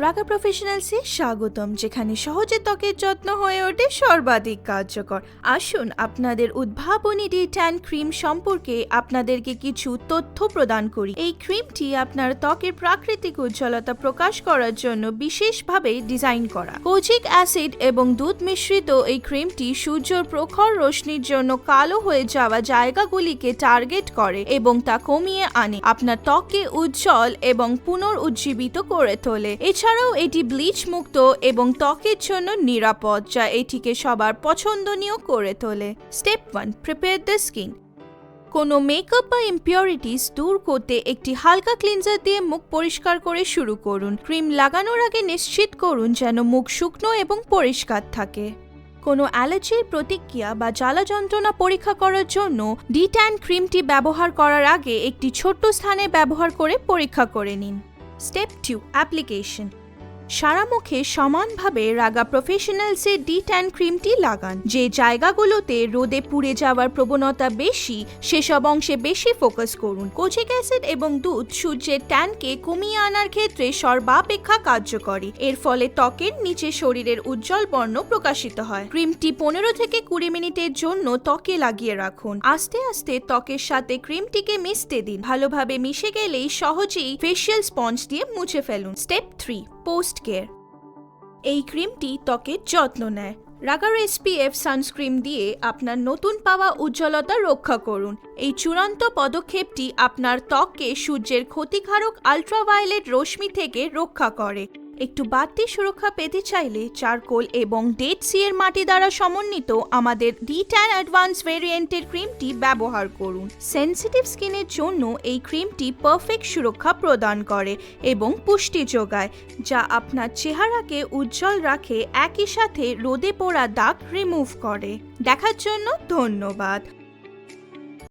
রাগা প্রফেশনালসে স্বাগতম, যেখানে সহজে ত্বকের যত্ন হয়ে ওঠে সর্বাধিক কার্যকর। আসুন আপনাদের উদ্ভাবনী ডে ট্যান ক্রিম সম্পর্কে আপনাদেরকে কিছু তথ্য প্রদান করি। এই ক্রিমটি আপনার ত্বকের প্রাকৃতিক উজ্জ্বলতা প্রকাশ করার জন্য বিশেষভাবে ডিজাইন করা। কোজিক অ্যাসিড এবং দুধ মিশ্রিত এই ক্রিমটি সূর্যের প্রখর রশ্মির জন্য কালো হয়ে যাওয়া জায়গাগুলিকে টার্গেট করে এবং তা কমিয়ে আনে, আপনার ত্বককে উজ্জ্বল এবং পুনরুজ্জীবিত করে তোলে। এছাড়াও এটি ব্লিচ মুক্ত এবং ত্বকের জন্য নিরাপদ, যা এটিকে সবার পছন্দনীয় করে তোলে। Step 1, prepare the skin. কোনো মেকআপ বা ইম্পিউরিটিস দূর করতে একটি হালকা ক্লিনজার দিয়ে মুখ পরিষ্কার করে শুরু করুন। ক্রিম লাগানোর আগে নিশ্চিত করুন যেন মুখ শুকনো এবং পরিষ্কার থাকে। কোনো অ্যালার্জির প্রতিক্রিয়া বা জ্বালা যন্ত্রণা পরীক্ষা করার জন্য ডি-ট্যান ক্রিমটি ব্যবহার করার আগে একটি ছোট্ট স্থানে ব্যবহার করে পরীক্ষা করে নিন। Step 2, application. সারা মুখে সমানভাবে রাগা প্রফেশনালসের ডি-ট্যান ক্রিমটি লাগান। যে জায়গাগুলোতে রোদে পুড়ে যাওয়ার প্রবণতা বেশি, সেসব অংশে বেশি ফোকাস করুন। কোজিক অ্যাসিড এবং দুধ সূর্যের ট্যানকে কমিয়ে আনার ক্ষেত্রে সর্বাপেক্ষা কার্যকরী। এর ফলে ত্বকের নিচে শরীরের উজ্জ্বল বর্ণ প্রকাশিত হয়। ক্রিমটি 15 থেকে 20 মিনিটের জন্য ত্বকে লাগিয়ে রাখুন। আস্তে আস্তে ত্বকের সাথে ক্রিমটিকে মিশতে দিন। ভালোভাবে মিশে গেলেই সহজেই ফেশিয়াল স্পঞ্জ দিয়ে মুছে ফেলুন। Step 3, post care. এই ক্রিমটি ত্বকের যত্ন নেয়। রাগার SPF সানস্ক্রিন দিয়ে আপনার নতুন পাওয়া উজ্জ্বলতা রক্ষা করুন। এই চূড়ান্ত পদক্ষেপটি আপনার ত্বককে সূর্যের ক্ষতিকারক আল্ট্রাভায়োলেট রশ্মি থেকে রক্ষা করে। একটু বাড়তি সুরক্ষা পেতে চাইলে চারকোল এবং ডেড সি এর মাটি দ্বারা সমন্বিত আমাদের ডি-ট্যান অ্যাডভান্স ভেরিয়েন্টের ক্রিমটি ব্যবহার করুন। সেনসিটিভ স্কিনের জন্য এই ক্রিমটি পারফেক্ট সুরক্ষা প্রদান করে এবং পুষ্টি যোগায়, যা আপনার চেহারাকে উজ্জ্বল রাখে, একই সাথে রোদে পোড়া দাগ রিমুভ করে। দেখার জন্য ধন্যবাদ।